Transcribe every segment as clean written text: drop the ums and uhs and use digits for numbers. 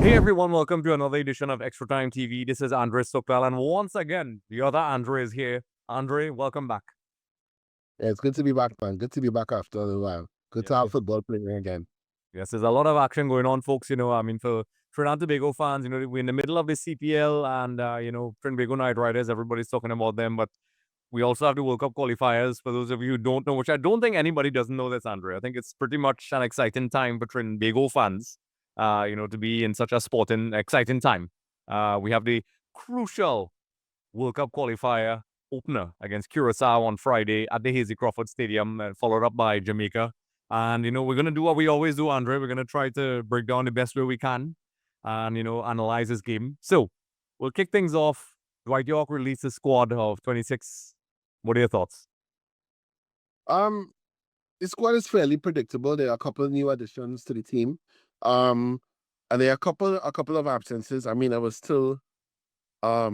Hey everyone, welcome to another edition of Extra Time TV. This is Andre Sopel, and once again, the other Andre is here. Andre, welcome back. Yeah, it's good to be back, man. Good to be back after a while. Good to Yes, have yes. football playing again. Yes, there's a lot of action going on, folks. For Trinidad Tobago fans, we're in the middle of the CPL and, Trinidad Tobago Night Riders, everybody's talking about them, but we also have the World Cup qualifiers. For those of you who don't know, which I don't think anybody doesn't know this, Andre, I think it's pretty much an exciting time for Trinidad Tobago fans, to be in such a sporting, exciting time. We have the crucial World Cup qualifier opener against Curaçao on Friday at the Hazy Crawford Stadium, followed up by Jamaica. And, we're going to do what we always do, Andre. We're going to try to break down the best way we can and, analyze this game. So we'll kick things off. Dwight York released a squad of 26. What are your thoughts? Um, the squad is fairly predictable. There are a couple of new additions to the team. And there are a couple of absences. I mean, I was still a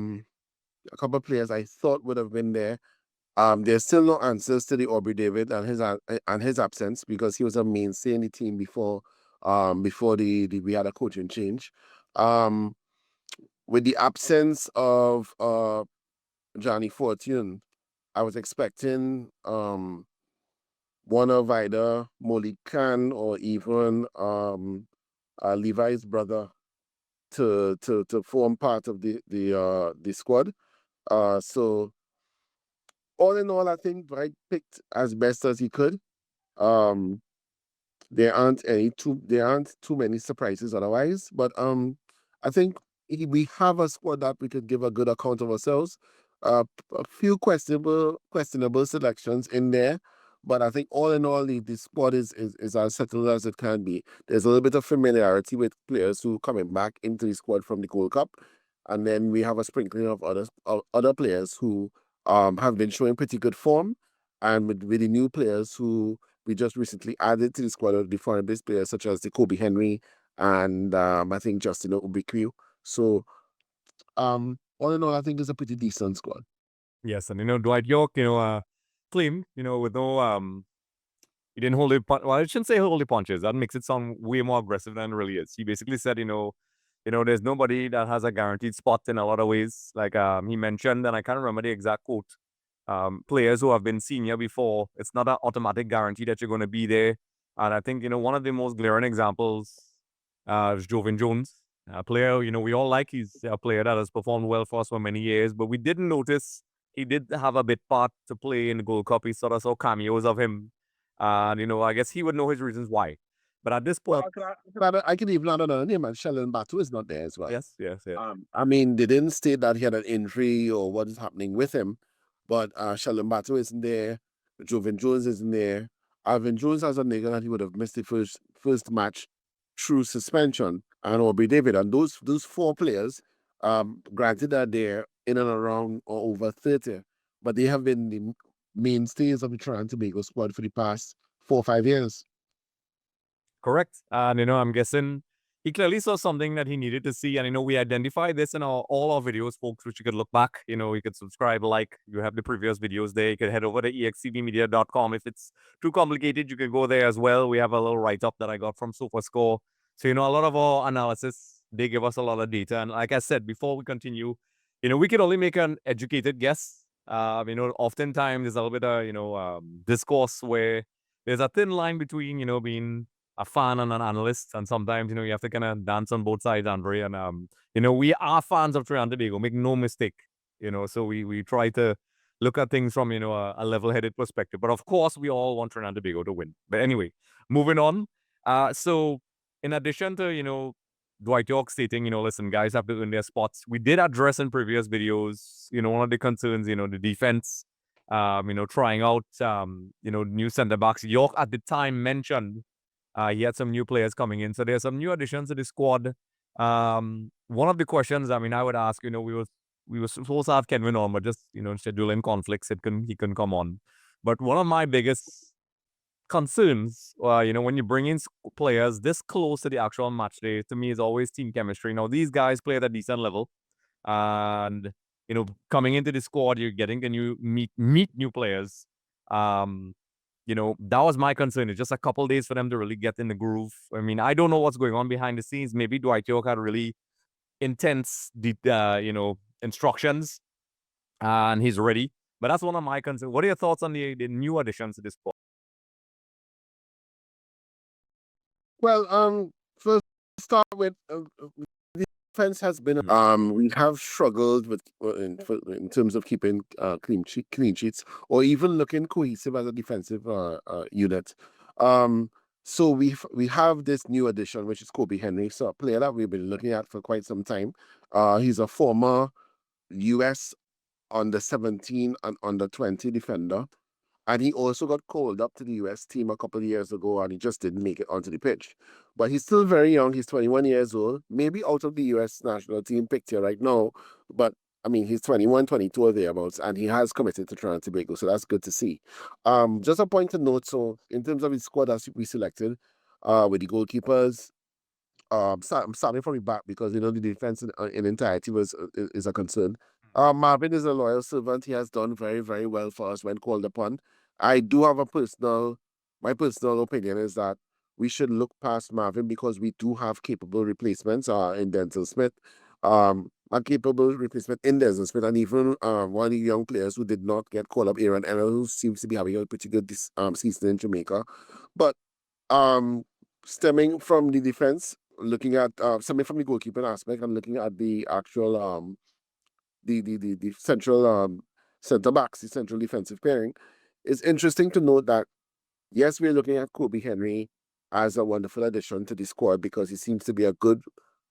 couple of players I thought would have been there. There's still no answers to the Aubrey David and his absence because he was a mainstay in the team before we had a coaching change. Um, with the absence of Johnny Fortune, I was expecting one of either Molino or even Levi's brother to form part of the squad. So all in all, I think Bright picked as best as he could. Um, there aren't too many surprises otherwise, but I think we have a squad that we could give a good account of ourselves. A few questionable selections in there, but I think all in all, the squad is as settled as it can be. There's a little bit of familiarity with players who coming back into the squad from the Gold Cup, and then we have a sprinkling of other players who have been showing pretty good form, and with the new players who we just recently added to the squad of the foreign-based players such as the Kobe Henry and I think Justin Ubiquiu. So all in all, I think it's a pretty decent squad. Yes, and, Dwight York, claimed, with no, he didn't hold it. Well, I shouldn't say hold the punches. That makes it sound way more aggressive than it really is. He basically said, there's nobody that has a guaranteed spot in a lot of ways. Like he mentioned, and I can't remember the exact quote. Players who have been senior before, it's not an automatic guarantee that you're going to be there. And I think, one of the most glaring examples is Jovan Jones, a player, we all like. He's a player that has performed well for us for many years, but we didn't notice he did have a bit part to play in the Gold Cup. We sort of saw cameos of him. And, I guess he would know his reasons why. But at this point, I can even add another name, and Sheldon Batu is not there as well. yes, yes, yes. I mean, they didn't state that he had an injury or what is happening with him, but Sheldon Batu isn't there. Jovan Jones isn't there. Alvin Jones has a nigga that he would have missed the first match through suspension, and Aubrey David. And those four players, granted that they're in and around or over 30, but they have been the mainstays of the Trinidad and Tobago squad for the past 4 or 5 years. Correct. And, I'm guessing he clearly saw something that he needed to see. And, we identified this in all our videos, folks, which you could look back. You could subscribe, like, you have the previous videos there. You could head over to extvmedia.com. If it's too complicated, you can go there as well. We have a little write-up that I got from SofaScore. So, a lot of our analysis, they give us a lot of data. And like I said, before we continue, we can only make an educated guess. Oftentimes there's a little bit of, discourse where there's a thin line between, being a fan and an analyst, and sometimes you have to kind of dance on both sides, Andre. And we are fans of Trinidad and Tobago. Make no mistake. So we try to look at things from a level-headed perspective. But of course, we all want Trinidad and Tobago to win. But anyway, moving on. So in addition to Dwight York stating listen, guys have to earn their spots. We did address in previous videos one of the concerns the defense. Trying out new centre backs. York at the time mentioned he had some new players coming in. So there's some new additions to the squad. One of the questions, I would ask, we were supposed to have Kenwin on, but just, scheduling conflicts, he couldn't come on. But one of my biggest concerns, when you bring in players this close to the actual match day, to me is always team chemistry. Now, these guys play at a decent level. And, coming into the squad, you're getting to meet new players. that was my concern. It's just a couple days for them to really get in the groove. I mean, I don't know what's going on behind the scenes. Maybe Dwight York had really intense, instructions, and he's ready. But that's one of my concerns. What are your thoughts on the new additions to this squad? Well, first start with defense has been we have struggled with in terms of keeping clean sheets or even looking cohesive as a defensive unit. So we have this new addition, which is Kobe Henry, so a player that we've been looking at for quite some time. He's a former US under 17 and under 20 defender. And he also got called up to the US team a couple of years ago, and he just didn't make it onto the pitch. But he's still very young. He's 21 years old, maybe out of the US national team picture right now. But I mean, he's 21, 22 or thereabouts, and he has committed to Trinidad Tobago, so that's good to see. Just a point to note, so in terms of his squad that we selected, with the goalkeepers, I'm starting from the back because the defense in entirety is a concern. Marvin is a loyal servant. He has done very, very well for us when called upon. I do have my personal opinion is that we should look past Marvin because we do have capable replacements in Denzel Smith, a capable replacement in Denzel Smith, and even one of the young players who did not get called up, Aaron Ella, who seems to be having a pretty good season in Jamaica. But stemming from the defense, looking at stemming from the goalkeeping aspect and looking at the actual the central center backs, the central defensive pairing, it's interesting to note that yes, we're looking at Kobe Henry as a wonderful addition to the squad because he seems to be a good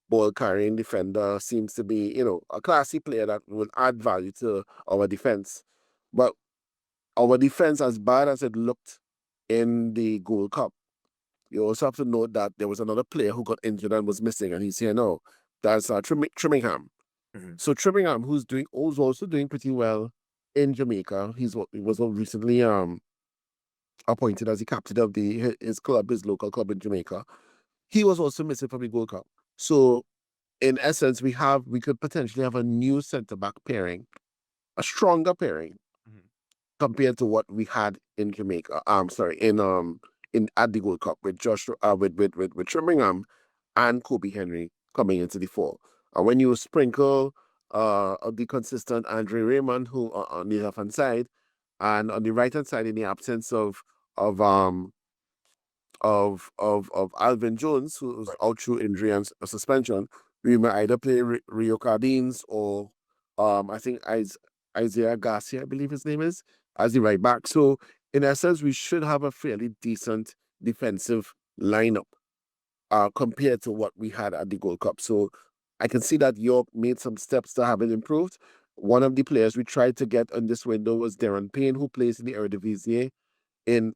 ball carrying defender, seems to be, a classy player that will add value to our defense. But our defense, as bad as it looked in the Gold Cup, you also have to note that there was another player who got injured and was missing, and he's here now. That's Trimmingham. So Trimmingham, who's also doing pretty well in Jamaica. He was recently appointed as the captain of his local club in Jamaica. He was also missing from the Gold Cup. So in essence, we could potentially have a new centre back pairing, a stronger pairing compared to what we had in Jamaica. In at the World Cup with with Trimmingham and Kobe Henry coming into the fore. And when you sprinkle the consistent Andre Raymond, who on the left hand side, and on the right hand side, in the absence of um of Alvin Jones, who's out through injury and suspension, we might either play Rio Cardines or I think Isaiah Garcia, I believe his name is, as the right back. So in essence, we should have a fairly decent defensive lineup compared to what we had at the Gold Cup. So I can see that York made some steps to have it improved. One of the players we tried to get on this window was Darren Payne, who plays in the Eredivisie in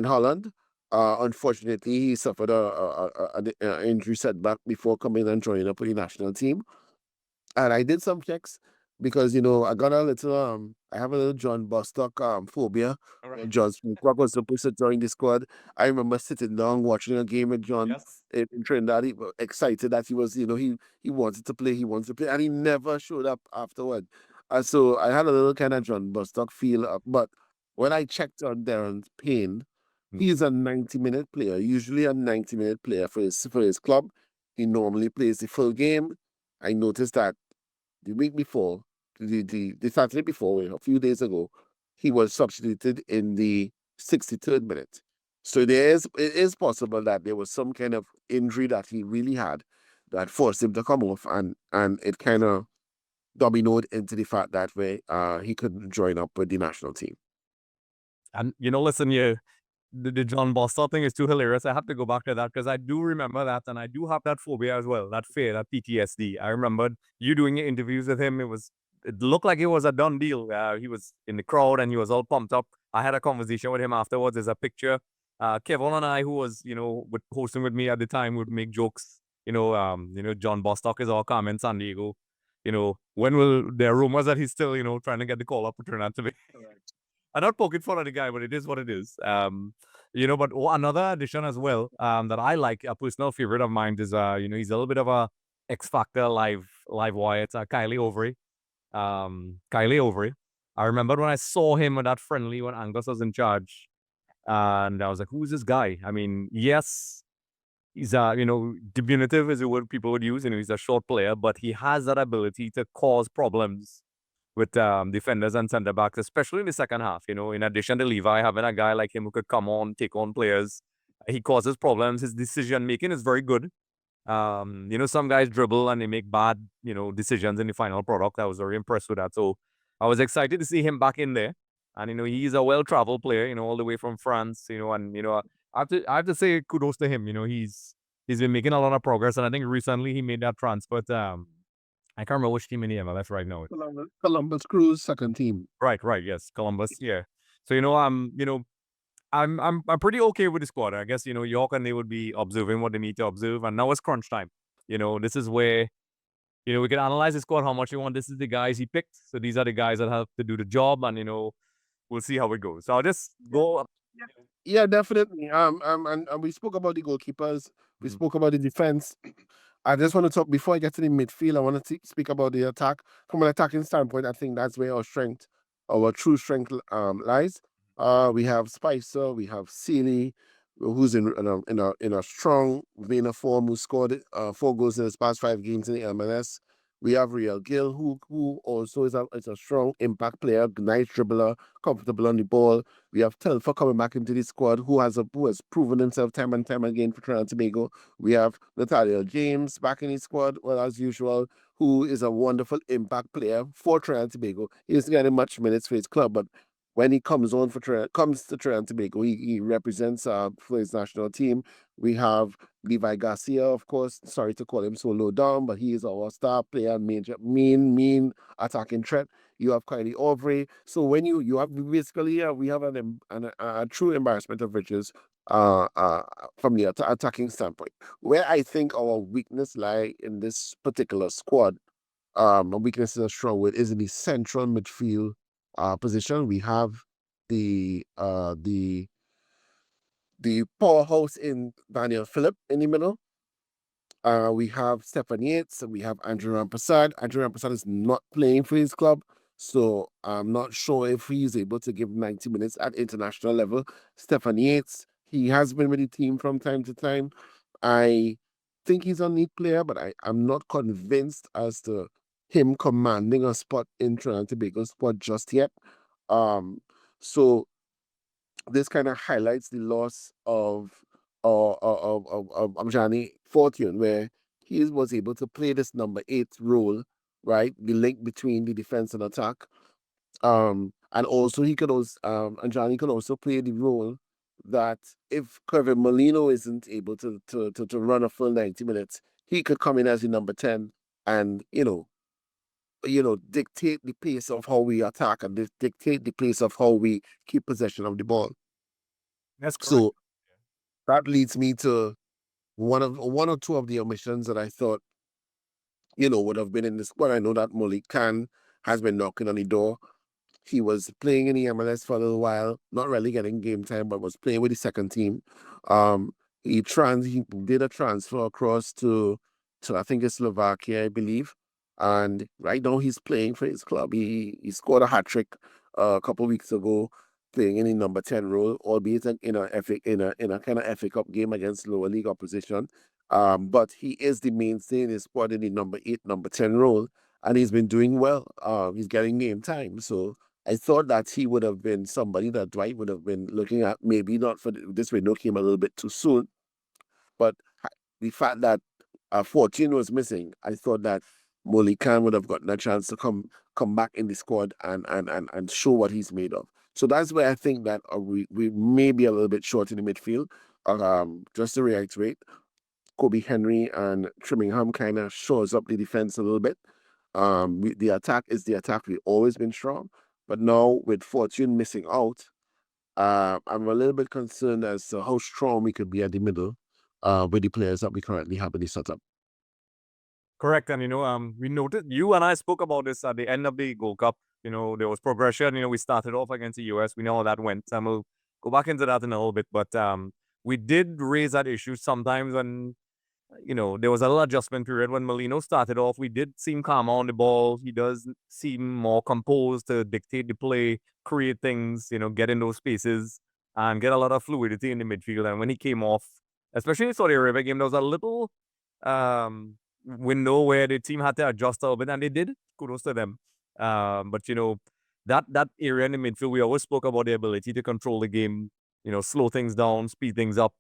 Holland. Unfortunately, he suffered an injury setback before coming and joining up with the national team. And I did some checks because I got a little I have a little John Bostock phobia. Right. John Smith was supposed to join the squad. I remember sitting down watching a game with John Yes. in Trinidad. He was excited that he was, he wanted to play, and he never showed up afterward. So I had a little kind of John Bostock feel up. But when I checked on Darren Payne, he's a 90-minute player, usually a 90-minute player for his club. He normally plays the full game. I noticed that the week before, the Saturday before, a few days ago, he was substituted in the 63rd minute. So it is possible that there was some kind of injury that he really had that forced him to come off, and it kind of dominoed into the fact that he couldn't join up with the national team. And listen, the John Bostock thing is too hilarious. I have to go back to that because I do remember that, and I do have that phobia as well, that fear, that PTSD. I remembered you doing interviews with him. It looked like it was a done deal. He was in the crowd and he was all pumped up. I had a conversation with him afterwards. There's a picture. Kevin and I, who was hosting with me at the time, would make jokes. John Bostock is all Carmen San Diego. When will there are rumors that he's still trying to get the call up to turn out to be. I'm not poking fun at the guy, but it is what it is. But another addition as well that I like, a personal favorite of mine is, he's a little bit of a X Factor live wire. It's Kylie Overy. Kylie Overy. I remember when I saw him at that friendly when Angus was in charge. And I was like, who's this guy? I mean, yes, he's diminutive is the word people would use. He's a short player, but he has that ability to cause problems with defenders and centre backs, especially in the second half. In addition to Levi, having a guy like him who could come on, take on players, he causes problems. His decision making is very good. Some guys dribble and they make bad, decisions in the final product. I was very impressed with that. So I was excited to see him back in there. And he's a well-traveled player, all the way from France, and I have to say kudos to him. He's been making a lot of progress. And I think recently he made that transfer to I can't remember which team in the MLS right now. Columbus Crew's second team. Right, yes, Columbus, yeah. So I'm pretty okay with the squad. I guess York and they would be observing what they need to observe, and now it's crunch time. This is where we can analyze the squad how much we want. This is the guys he picked, so these are the guys that have to do the job, and we'll see how it goes. So I'll just go. Yeah, definitely. And we spoke about the goalkeepers. We Mhm. spoke about the defense. I just want to talk before I get to the midfield. I want to speak about the attack. From an attacking standpoint, I think that's where our true strength, lies. We have Spicer, we have Sealy, who's in a strong vein of form, who scored 4 goals in his past 5 games in the MLS. We have Real Gill, who also is a strong impact player, nice dribbler, comfortable on the ball. We have Telfer coming back into the squad, who has proven himself time and time again for Trinidad Tobago. We have Natalia James back in his squad, well, as usual, who is a wonderful impact player for Trinidad Tobago. He isn't getting much minutes for his club, but when he comes to Trinidad Tobago, he represents for his national team. We have Levi Garcia, of course. Sorry to call him so low down, but he is our star player, major, mean attacking threat. You have Kylie Aubrey. So when you have basically we have a true embarrassment of riches from the attacking standpoint. Where I think our weakness lie in this particular squad, a weakness is a strong word, is in the central midfield position. We have the uh the the powerhouse in Daniel Phillip in the middle. We have Stefan Yates and we have Andrew Rampersad. Andrew Rampersad is not playing for his club, so I'm not sure if he's able to give 90 minutes at international level. Stefan Yates, he has been with the team from time to time. I think he's a neat player, but I'm not convinced as to him commanding a spot in Trinidad and Tobago spot just yet. Um, so this kind of highlights the loss of Amjani Fortune, where he was able to play this number 8 role, right? The link between the defense and attack. And also he could also Anjani could also play the role that if Kevin Molino isn't able to run a full 90 minutes, he could come in as the number 10 and dictate the pace of how we attack and dictate the pace of how we keep possession of the ball. That's correct. So that leads me to one or two of the omissions that I thought, would have been in the squad. I know that Malik Khan has been knocking on the door. He was playing in the MLS for a little while, not really getting game time, but was playing with the second team. Um, he did a transfer across to I think it's Slovakia, I believe, and right now he's playing for his club. He scored a hat trick a couple weeks ago, playing in the number 10 role, albeit in a kind of FA Cup game against lower league opposition. But he is the mainstay in his squad in the number 8, number 10 role, and he's been doing well. He's getting game time, so I thought that he would have been somebody that Dwight would have been looking at. Maybe not for this window came a little bit too soon, but the fact that Fortune was missing, I thought that Molly Khan would have gotten a chance to come back in the squad and show what he's made of. So that's where I think that we may be a little bit short in the midfield. Just to reiterate, Kobe Henry and Trimmingham kind of shows up the defense a little bit. The attack is the attack. We've always been strong, but now with Fortune missing out, I'm a little bit concerned as to how strong we could be at the middle, with the players that we currently have in the setup. Correct. And we noted you and I spoke about this at the end of the Gold Cup. There was progression. We started off against the US. We know how that went. And we'll go back into that in a little bit. But we did raise that issue sometimes when there was a little adjustment period when Molino started off. We did seem calmer on the ball. He does seem more composed to dictate the play, create things, get in those spaces. and get a lot of fluidity in the midfield. And when he came off, especially in the Saudi Arabia game, there was a little window where the team had to adjust a little bit, and they did. Kudos to them. But that area in the midfield, we always spoke about the ability to control the game, slow things down, speed things up.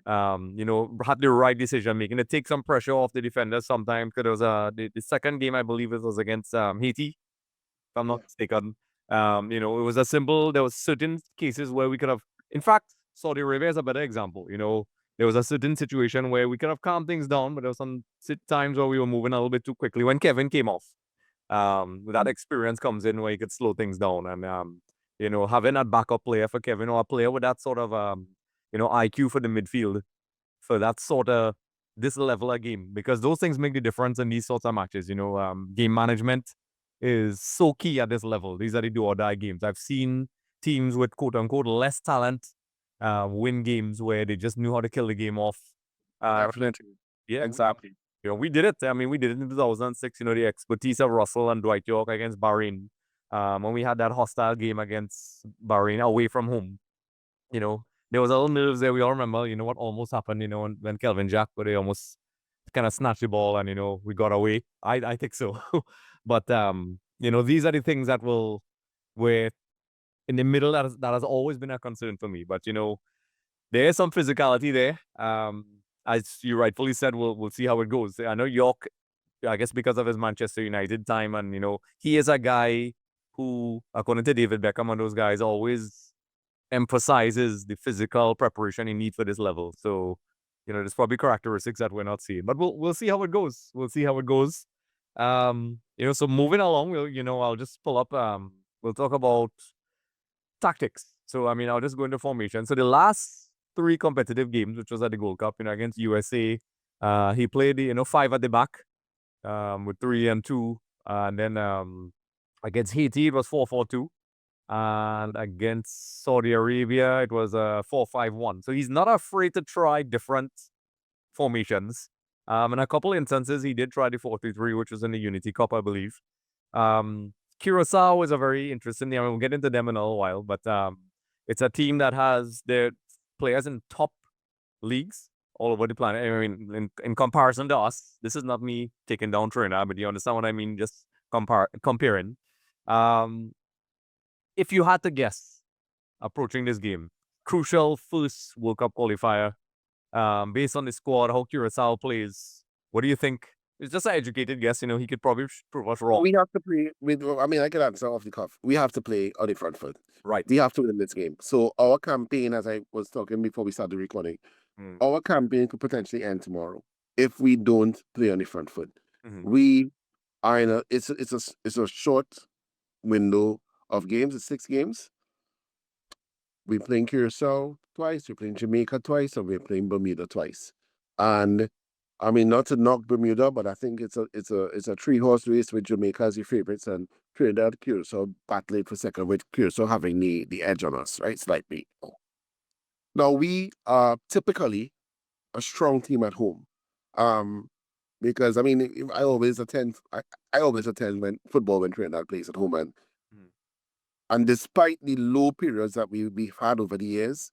Had the right decision making to take some pressure off the defenders sometimes. Because there was the second game, I believe it was against Haiti, if I'm not mistaken. It was a simple. There was certain cases where we could have. In fact, Saudi Arabia is a better example. There was a certain situation where we could have calmed things down, but there was some times where we were moving a little bit too quickly when Kevin came off. That experience comes in where you could slow things down, and having that backup player for Kevin, or a player with that sort of IQ for the midfield, for that sort of this level of game, because those things make the difference in these sorts of matches. Game management is so key at this level. These are the do or die games. I've seen teams with quote unquote less talent win games where they just knew how to kill the game off. Definitely. Yeah, Exactly. we did it. I mean, we did it in 2006. The expertise of Russell and Dwight York against Bahrain. When we had that hostile game against Bahrain away from home, there was a little nerves there. We all remember, what almost happened, when Kelvin Jack, where they almost kind of snatched the ball and, we got away. I think so. But, these are the things that where in the middle, that has always been a concern for me. But, there is some physicality there. As you rightfully said, we'll see how it goes. I know York, I guess because of his Manchester United time, and he is a guy who, according to David Beckham and those guys, always emphasizes the physical preparation you need for this level. So, there's probably characteristics that we're not seeing, but we'll see how it goes. We'll see how it goes. So moving along, I'll just pull up. We'll talk about tactics. So, I mean, I'll just go into formation. So the last 3 competitive games, which was at the Gold Cup, against USA, he played, 5 at the back, with 3 and 2. And then against Haiti, it was 4-4-2. And against Saudi Arabia, it was 4-5-1. So he's not afraid to try different formations. In a couple instances, he did try the 4-3-3, which was in the Unity Cup, I believe. Curaçao is a very interesting team. I mean, we'll get into them in a little while, but it's a team that has their players in top leagues all over the planet. I mean, in comparison to us, this is not me taking down Trinidad, but you understand what I mean? Just comparing. If you had to guess, approaching this game, crucial first World Cup qualifier, based on the squad, how Curaçao plays, what do you think? It's just an educated guess. He could probably prove us wrong. We have to play with, I mean, I can answer off the cuff. We have to play on the front foot. Right. We have to win this game. So our campaign, as I was talking before we started recording, Mm. our campaign could potentially end tomorrow if we don't play on the front foot. Mhm. We are in it's a short window of games. It's 6 games. We're playing Curaçao twice, we're playing Jamaica twice, and we're playing Bermuda twice. And I mean, not to knock Bermuda, but I think it's a 3-horse race with Jamaica as your favorites and Trinidad, Curaçao battling for second, with Curaçao having the edge on us, right? Slightly. Now we are typically a strong team at home. Because I mean, I always attend when Trinidad plays at home, Mm. and despite the low periods that we've had over the years,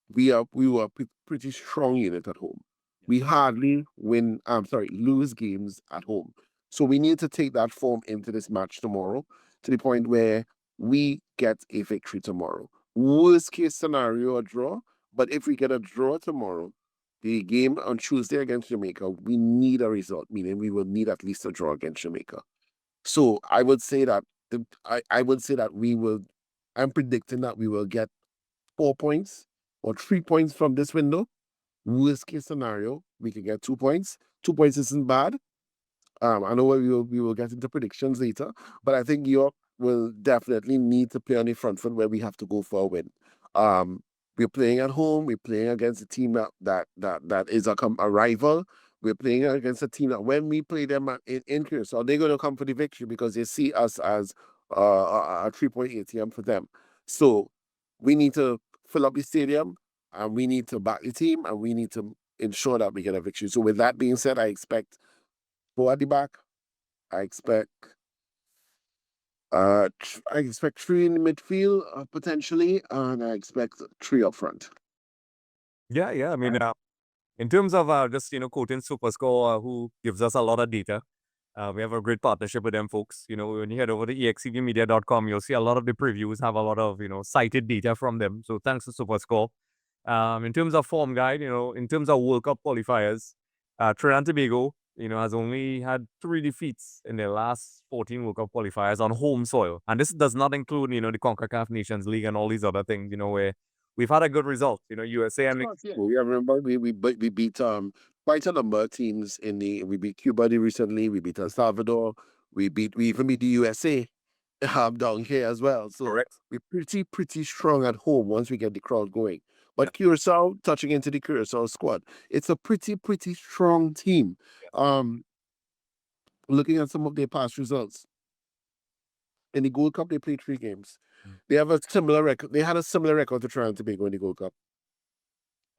we were a pretty strong unit at home. We hardly lose games at home. So we need to take that form into this match tomorrow, to the point where we get a victory tomorrow. Worst case scenario, a draw. But if we get a draw tomorrow, the game on Tuesday against Jamaica, we need a result, meaning we will need at least a draw against Jamaica. So I would say that we will. I'm predicting that we will get 4 points or 3 points from this window. Worst case scenario, we can get 2 points. 2 points isn't bad. I know we will get into predictions later, but I think York will definitely need to play on the front foot, where we have to go for a win. We're playing at home. We're playing against a team that is a rival. We're playing against a team that, when we play them in Curaçao, they're going to come for the victory because they see us as a 3-point ATM for them. So we need to fill up the stadium, and we need to back the team, and we need to ensure that we get a victory. So with that being said, I expect 4 at the back. I expect I expect 3 in the midfield, potentially, and I expect 3 up front. Yeah. I mean, in terms of just quoting SuperScore, who gives us a lot of data. We have a great partnership with them folks. When you head over to extvmedia.com, you'll see a lot of the previews have a lot of cited data from them. So thanks to SuperScore. In terms of form guide, in terms of World Cup qualifiers, Trinidad and Tobago, has only had 3 defeats in their last 14 World Cup qualifiers on home soil. And this does not include, the CONCACAF Nations League and all these other things, where we've had a good result. USA and We remember we beat quite a number of teams we beat Cuba recently, we beat El Salvador, we even beat the USA down here as well. So correct. we're pretty strong at home once we get the crowd going. But Curaçao, touching into the Curaçao squad, it's a pretty strong team. Looking at some of their past results. In the Gold Cup, they played 3 games. They have a similar record. They had a similar record to Trinidad and Tobago in the Gold Cup,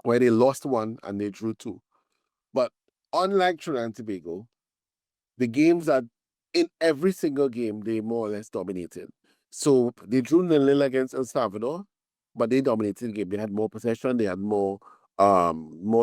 where they lost 1 and they drew 2. But unlike Trinidad and Tobago, the games that in every single game they more or less dominated. So they drew 0-0 against El Salvador, but they dominated the game. They had more possession, they had more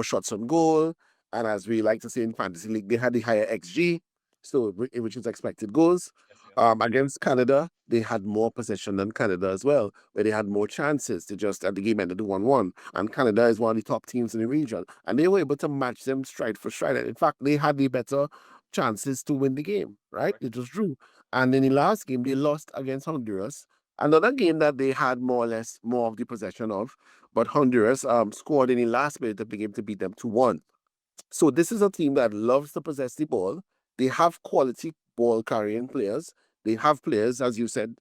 shots on goal, and as we like to say in fantasy league, they had the higher XG, so which is expected goals. Against Canada, they had more possession than Canada as well, where they had more chances to just at the game ended 1-1. And Canada is one of the top teams in the region, and they were able to match them stride for stride. In fact, they had the better chances to win the game, right? They just drew. And in the last game, they lost against Honduras. Another game that they had more or less more of the possession of, but Honduras scored in the last minute of the game to beat them 2-1. So this is a team that loves to possess the ball. They have quality ball carrying players. They have players, as you said,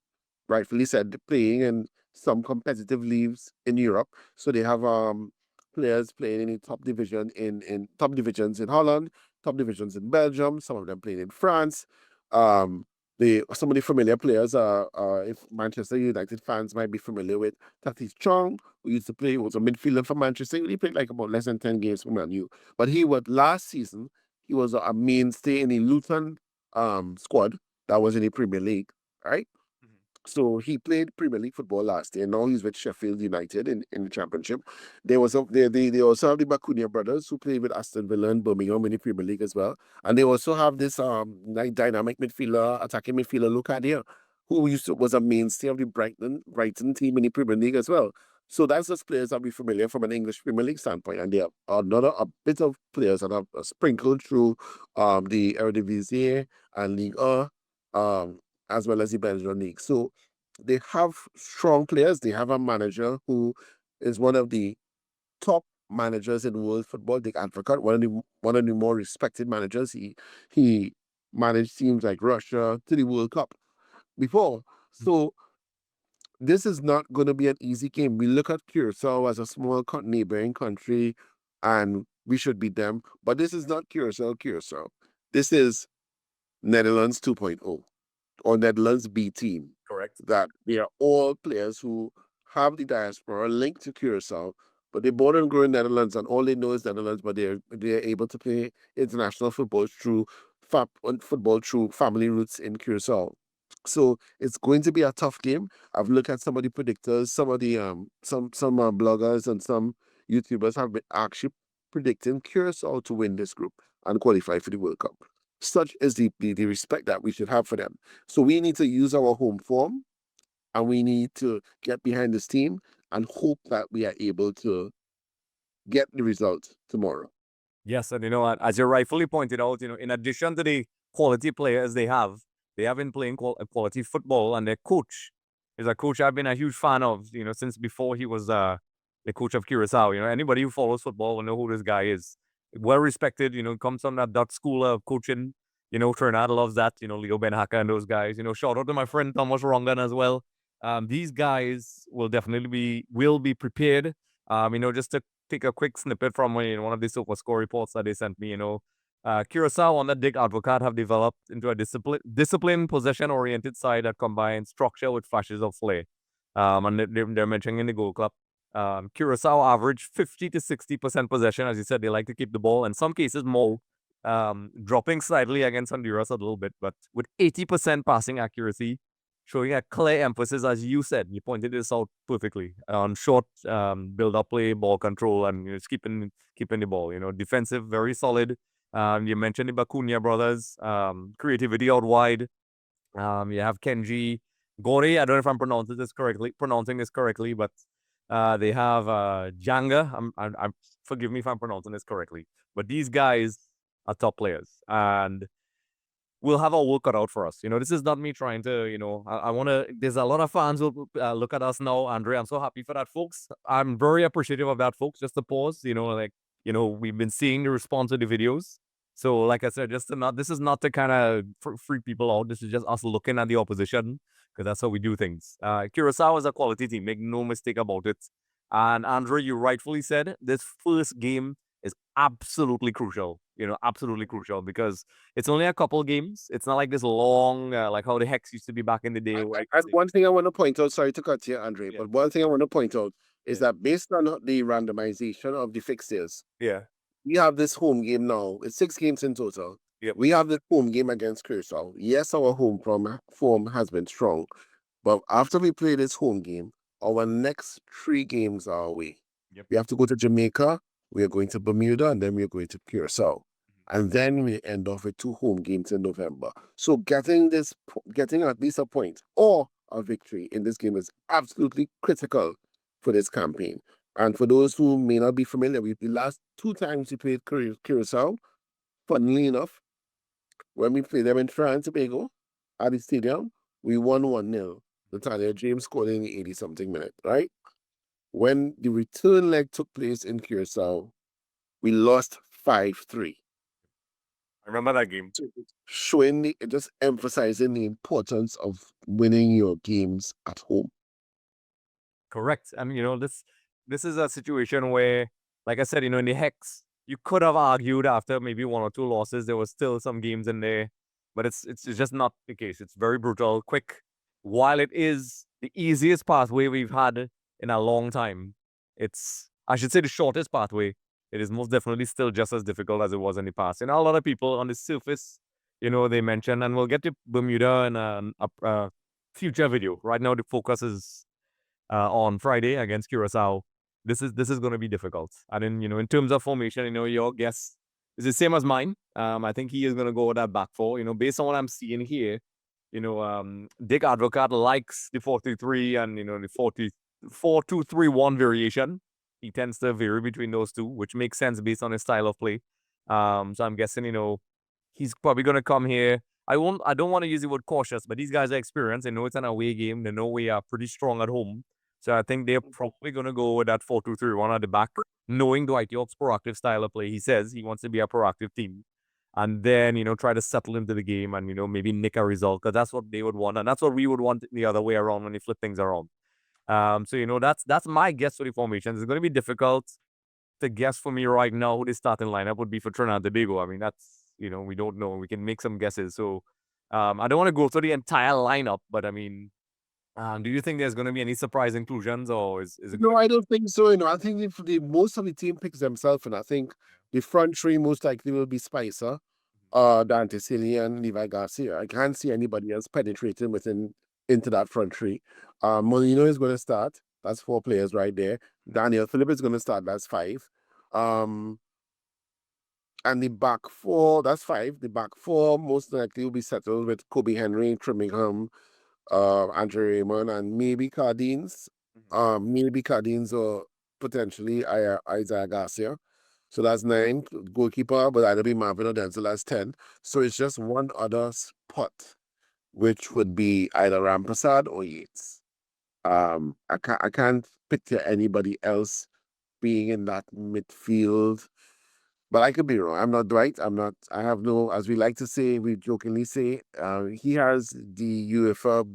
rightfully said, playing in some competitive leagues in Europe. So they have players playing in the top division in top divisions in Holland, top divisions in Belgium. Some of them playing in France. Some of the familiar players are if Manchester United fans might be familiar with Tatis Chong, who used to play, was a midfielder for Manchester. He played like about less than 10 games for Man U. But last season, he was a mainstay in the Luton squad that was in the Premier League, right? So he played Premier League football last year. Now he's with Sheffield United in the Championship. They also have the Bacunia brothers who played with Aston Villa and Birmingham in the Premier League as well. And they also have this dynamic midfielder, attacking midfielder, Lucadia, who was a mainstay of the Brighton team in the Premier League as well. So that's just players that be familiar from an English Premier League standpoint. And there are a bit of players that are sprinkled through the Eredivisie and Ligue 1, as well as the Belgian league. So they have strong players. They have a manager who is one of the top managers in world football, Dick Advocat, one of the more respected managers. He managed teams like Russia to the World Cup before. So this is not going to be an easy game. We look at Curaçao as a small neighboring country, and we should beat them. But this is not Curaçao. This is Netherlands 2.0. Or Netherlands B team. Correct. That they are all players who have the diaspora linked to Curaçao, but they're born and grown in Netherlands, and all they know is Netherlands. But they're able to play international football through family roots in Curaçao. So it's going to be a tough game. I've looked at some of the predictors, some of the some bloggers and some YouTubers have been actually predicting Curaçao to win this group and qualify for the World Cup. Such is the respect that we should have for them. So we need to use our home form, and we need to get behind this team and hope that we are able to get the result tomorrow. Yes, and as you rightfully pointed out, in addition to the quality players they have been playing quality football, and their coach is a coach I've been a huge fan of, since before he was the coach of Curaçao. Anybody who follows football will know who this guy is. Well respected, comes from that Dutch school of coaching. Trinidad loves that, Leo Benhaka and those guys. Shout out to my friend Thomas Rongan as well. These guys will definitely be prepared. Just to take a quick snippet from one of the SuperScore reports that they sent me, Curaçao under Dick Advocat have developed into a disciplined, possession-oriented side that combines structure with flashes of flair. And they're mentioning in the Gold Cup, Curaçao average 50 to 60% possession. As you said, they like to keep the ball. In some cases, more, dropping slightly against Honduras a little bit, but with 80% passing accuracy, showing a clear emphasis, as you said, you pointed this out perfectly, on short build-up play, ball control, and just keeping the ball. Defensive, very solid. You mentioned the Bakunia brothers, creativity out wide. You have Kenji Gori. I don't know if I'm pronouncing this correctly, but they have Janga. Forgive me if I'm pronouncing this correctly, but these guys are top players, and we'll have our work cut out for us. This is not me trying to, I want to, there's a lot of fans who look at us now, Andre. I'm so happy for that, folks. I'm very appreciative of that, folks. Just to pause, we've been seeing the response to the videos. So, like I said, this is not to kind of freak people out. This is just us looking at the opposition, because that's how we do things. Curaçao is a quality team, make no mistake about it. And Andre, you rightfully said, this first game is absolutely crucial, absolutely crucial, because it's only a couple games. It's not like this long, like how the Hex used to be back in the day. And one thing I want to point out, sorry to cut you, Andre, Yeah. but one thing I want to point out is that based on the randomization of the fixtures, Yeah. we have this home game now. It's 6 games in total. Yep. We have the home game against Curaçao. Yes, our home form has been strong, but after we play this home game, our next 3 games are away. Yep. We have to go to Jamaica, we are going to Bermuda, and then we are going to Curaçao. And then we end off with 2 home games in November. So getting at least a point or a victory in this game is absolutely critical for this campaign. And for those who may not be familiar with the last 2 times we played Curaçao, funnily enough, when we played them in Trinidad and Tobago at the stadium, we won 1-0. Natalia James scored in the 80-something minute, right? When the return leg took place in Curaçao, we lost 5-3. I remember that game. Showing just emphasizing the importance of winning your games at home. Correct. And this is a situation where, like I said, in the Hex, you could have argued after maybe 1 or 2 losses, there was still some games in there, but it's just not the case. It's very brutal, quick. While it is the easiest pathway we've had in a long time, I should say, the shortest pathway. It is most definitely still just as difficult as it was in the past. A lot of people on the surface, they mention, and we'll get to Bermuda in a future video. Right now, the focus is on Friday against Curaçao. This is going to be difficult. And then, in terms of formation, your guess is the same as mine. I think he is going to go with that back four. Based on what I'm seeing here, Dick Advocat likes the 4-3-3 and, the 4-2-3-1 variation. He tends to vary between those two, which makes sense based on his style of play. So I'm guessing, he's probably going to come here. I don't want to use the word cautious, but these guys are experienced. They know it's an away game. They know we are pretty strong at home. So I think they're probably going to go with that 4-2-3-1 at the back, knowing Dwight York's proactive style of play. He says he wants to be a proactive team. And then, try to settle into the game and, maybe nick a result, because that's what they would want. And that's what we would want the other way around when they flip things around. So, that's my guess for the formations. It's going to be difficult to guess for me right now who the starting lineup would be for Trinidad and Tobago. I mean, that's, we don't know. We can make some guesses. So, I don't want to go through the entire lineup, but I mean, do you think there's going to be any surprise inclusions, or is it? No, I don't think so. I think if most of the team picks themselves, and I think the front 3 most likely will be Spicer, Dante Sealy, and Levi Garcia. I can't see anybody else penetrating into that front 3. Molino is going to start. That's 4 players right there. Daniel Phillip is going to start. That's 5. And the back 4, that's 5. The back 4 most likely will be settled with Kobe Henry, Trimmingham, Andre Raymond, and maybe Cardines. Maybe Cardines or potentially Isaiah Garcia. So that's 9. Goalkeeper, but either be Marvin or Denzel, that's 10. So it's just one other spot, which would be either Rampersad or Yates. I can't picture anybody else being in that midfield. But I could be wrong. I'm not Dwight. I have no, as we like to say, we jokingly say, he has the UEFA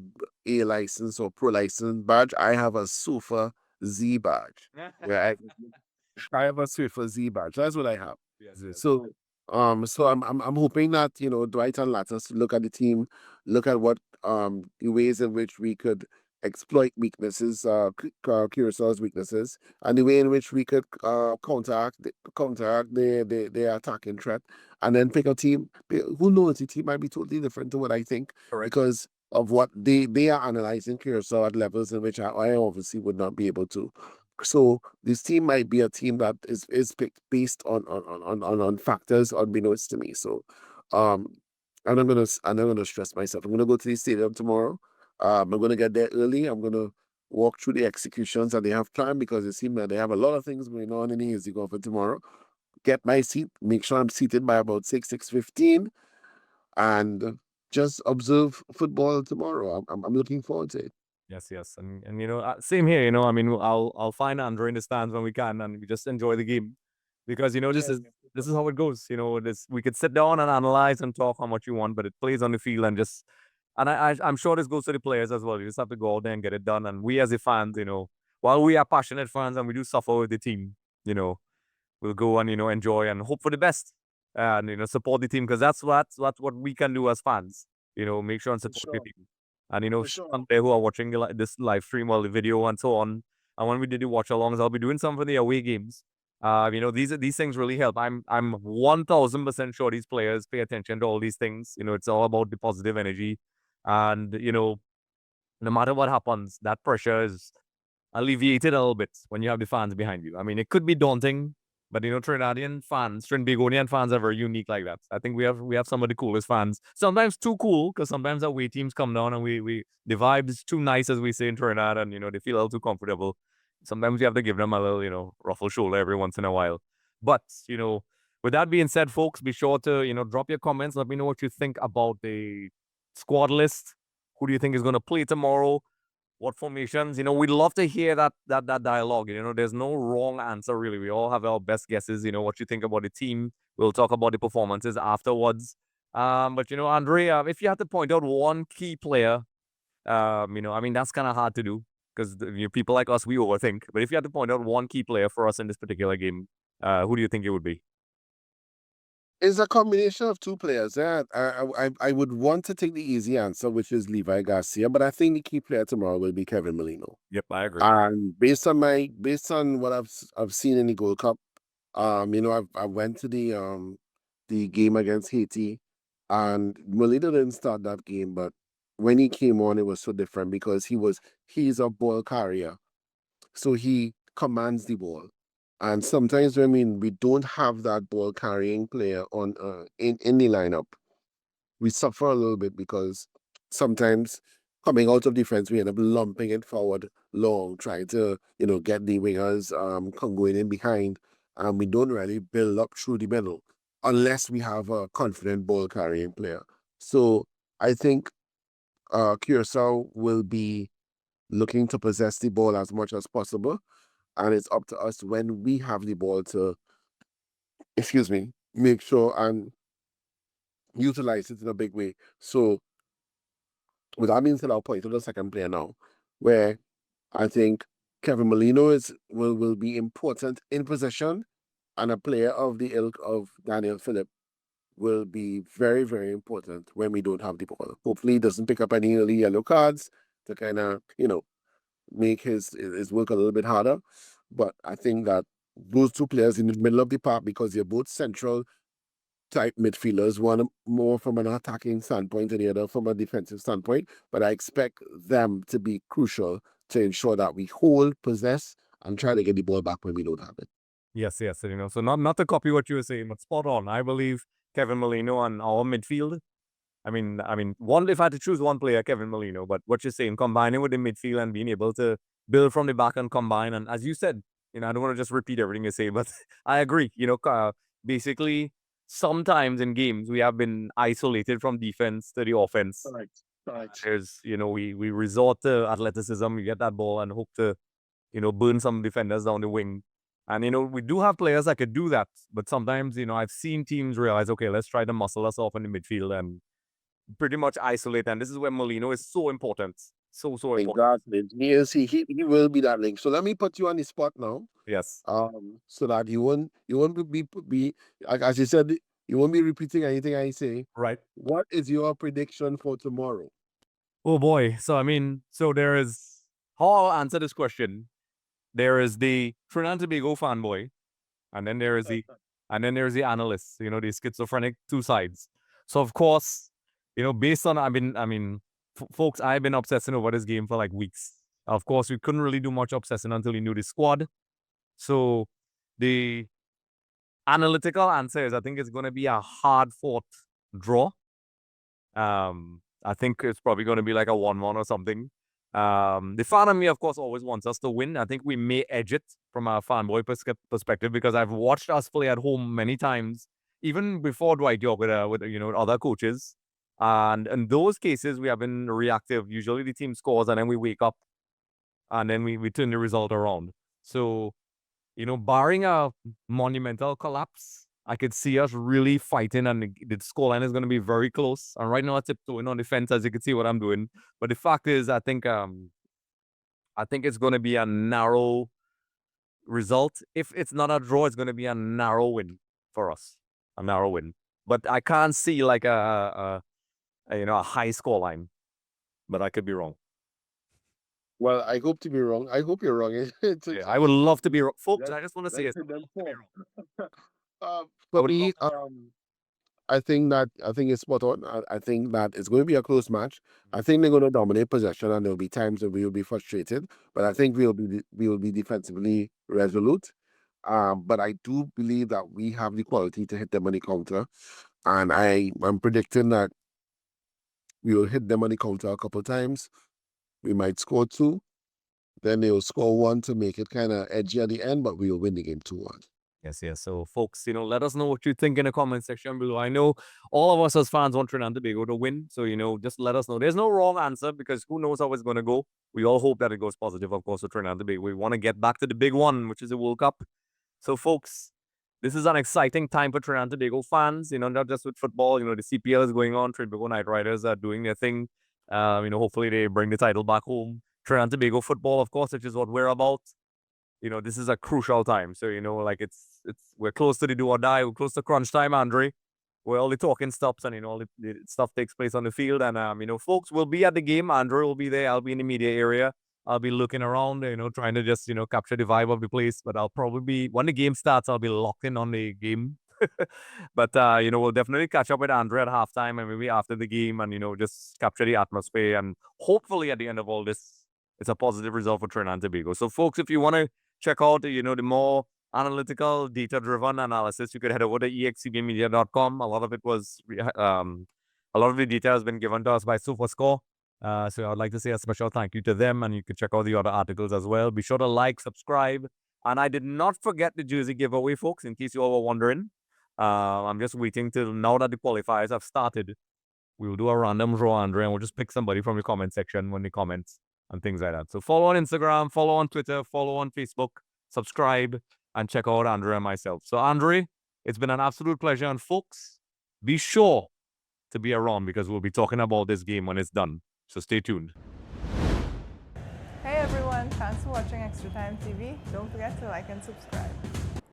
A license or pro license badge. I have a SOFA Z badge. Yeah, I have a SOFA Z badge. That's what I have. Yes, So, I'm hoping that, Dwight and Lattis look at the team, look at what the ways in which we could exploit weaknesses, Curaçao's weaknesses, and the way in which we could counteract their attacking threat, and then pick a team. Who knows? The team might be totally different to what I think, correct. because of what they are analyzing Curacao at levels in which I obviously would not be able to. So this team might be a team that is picked based on factors unbeknownst to me. So um I'm not gonna stress myself. I'm gonna go to the stadium tomorrow. I'm gonna get there early. I'm gonna walk through the executions that they have planned because it seems that they have a lot of things going on in the Easy Go for tomorrow. Get my seat, make sure I'm seated by about 6:15, and just observe football tomorrow. I'm looking forward to it. Yes, yes, and same here. I mean, I'll find Andre in the stands when we can, and we just enjoy the game, because this is how it goes. This we could sit down and analyze and talk how much you want, but it plays on the field and just. And I'm sure this goes to the players as well. You just have to go out there and get it done. And we as a fans, while we are passionate fans and we do suffer with the team, you know, we'll go and enjoy and hope for the best, and support the team, because that's what we can do as fans. Make sure and For support your sure. team. And For sure. some there who are watching this live stream or the video and so on. And when we did the watch alongs, I'll be doing some for the away games. These things really help. I'm 1000% sure these players pay attention to all these things. It's all about the positive energy, and no matter what happens, that pressure is alleviated a little bit when you have the fans behind you. I mean, it could be daunting, but Trinbagonian fans are very unique like that. I think we have some of the coolest fans. Sometimes too cool, because sometimes away teams come down and we the vibe is too nice, as we say in Trinidad, and they feel a little too comfortable. Sometimes you have to give them a little, ruffle shoulder every once in a while. But with that being said, folks, be sure to drop your comments. Let me know what you think about the squad list. Who do you think is going to play tomorrow? What formations? We'd love to hear that dialogue. There's no wrong answer really. We all have our best guesses. What you think about the team. We'll talk about the performances afterwards. But Andre, if you had to point out one key player, I mean that's kind of hard to do, because people like us, we overthink. But if you had to point out one key player for us in this particular game, who do you think it would be? It's a combination of two players. Yeah, I would want to take the easy answer, which is Levi Garcia, but I think the key player tomorrow will be Kevin Molino. Yep, I agree. And based on what I've seen in the Gold Cup, I went to the game against Haiti, and Molino didn't start that game, but when he came on, it was so different because he's a ball carrier, so he commands the ball. And sometimes, I mean, we don't have that ball carrying player on in the lineup, we suffer a little bit because sometimes coming out of defense, we end up lumping it forward long, trying to, get the wingers going in behind. And we don't really build up through the middle unless we have a confident ball carrying player. So I think Curacao will be looking to possess the ball as much as possible. And it's up to us when we have the ball to, excuse me, make sure and utilize it in a big way. So with that being said, I'll point to the second player now, where I think Kevin Molino will be important in possession, and a player of the ilk of Daniel Phillip will be very, very important when we don't have the ball. Hopefully, he doesn't pick up any early yellow cards to kind of, make his work a little bit harder. But I think that those two players in the middle of the park, because they're both central type midfielders, one more from an attacking standpoint and the other from a defensive standpoint. But I expect them to be crucial to ensure that we hold, possess, and try to get the ball back when we don't have it. Yes, yes. So not to copy what you were saying, but spot on. I believe Kevin Molino and our midfield. One, if I had to choose one player, Kevin Molino. But what you're saying, combining with the midfield and being able to build from the back and combine, and as you said, I don't want to just repeat everything you say, but I agree. Basically, sometimes in games we have been isolated from defense to the offense. Correct. Correct. There's, we resort to athleticism. We get that ball and hope to, burn some defenders down the wing. And, we do have players that could do that. But sometimes, I've seen teams realize, okay, let's try to muscle us off in the midfield and pretty much isolate. And this is where Molino is so important. So important. Exactly. He will be that link. So let me put you on the spot now. Yes. So that you won't be like, as you said, you won't be repeating anything I say. Right. What is your prediction for tomorrow? Oh boy. So there is, how I'll answer this question. There is the Trinidad Tobago fanboy, and then there is the analysts, the schizophrenic two sides. So of course, based on, folks, I've been obsessing over this game for like weeks. Of course, we couldn't really do much obsessing until we knew the squad. So the analytical answer is I think it's going to be a hard-fought draw. I think it's probably going to be like a 1-1 or something. The fan of me, of course, always wants us to win. I think we may edge it from a fanboy perspective because I've watched us play at home many times, even before Dwight York with other coaches. And in those cases, we have been reactive. Usually the team scores and then we wake up and then we turn the result around. So, barring a monumental collapse, I could see us really fighting and the scoreline is going to be very close. And right now I'm tiptoeing on the fence, as you can see what I'm doing. But the fact is, I think it's going to be a narrow result. If it's not a draw, it's going to be a narrow win for us. A narrow win. But I can't see like a high scoreline. But I could be wrong. Well, I hope to be wrong. I hope you're wrong. Yeah, I would love to be wrong. Folks, I just want to say it. For me, I think it's spot on. I think that it's going to be a close match. I think they're going to dominate possession, and there'll be times that we will be frustrated. But I think we will be defensively resolute. But I do believe that we have the quality to hit them on the counter, and I'm predicting that we will hit them on the counter a couple of times. We might score 2, then they'll score 1 to make it kind of edgy at the end, but we will win the game 2-1. Yes. So, folks, let us know what you think in the comment section below. I know all of us as fans want Trinidad and Tobago to win. So, just let us know. There's no wrong answer because who knows how it's going to go. We all hope that it goes positive, of course, for Trinidad and Tobago. We want to get back to the big one, which is the World Cup. So, folks, this is an exciting time for Trinidad and Tobago fans, not just with football. The CPL is going on. Trinidad and Tobago Knight Riders are doing their thing. Hopefully they bring the title back home. Trinidad and Tobago football, of course, which is what we're about. This is a crucial time. So, we're close to the do or die. We're close to crunch time, Andre, where all the talking stops and, all the stuff takes place on the field. And, folks will be at the game. Andre will be there. I'll be in the media area. I'll be looking around, trying to just, capture the vibe of the place. But I'll probably be, when the game starts, I'll be locked in on the game. But, we'll definitely catch up with Andre at halftime and maybe after the game and, just capture the atmosphere. And hopefully at the end of all this, it's a positive result for Trinidad and Tobago. So, folks, if you want to check out, the more analytical, data-driven analysis, you could head over to extvmedia.com. A lot of the data has been given to us by SofaScore. So I'd like to say a special thank you to them, and you can check out the other articles as well. Be sure to like, subscribe, and I did not forget the jersey giveaway, folks, in case you all were wondering. I'm just waiting till now that the qualifiers have started. We will do a random draw, Andre, and we'll just pick somebody from the comment section when they comment and things like that. So follow on Instagram, follow on Twitter, follow on Facebook, subscribe, and check out Andre and myself. So, Andre, it's been an absolute pleasure. And folks, be sure to be around because we'll be talking about this game when it's done. So stay tuned. Hey everyone, thanks for watching Extra Time TV. Don't forget to like and subscribe.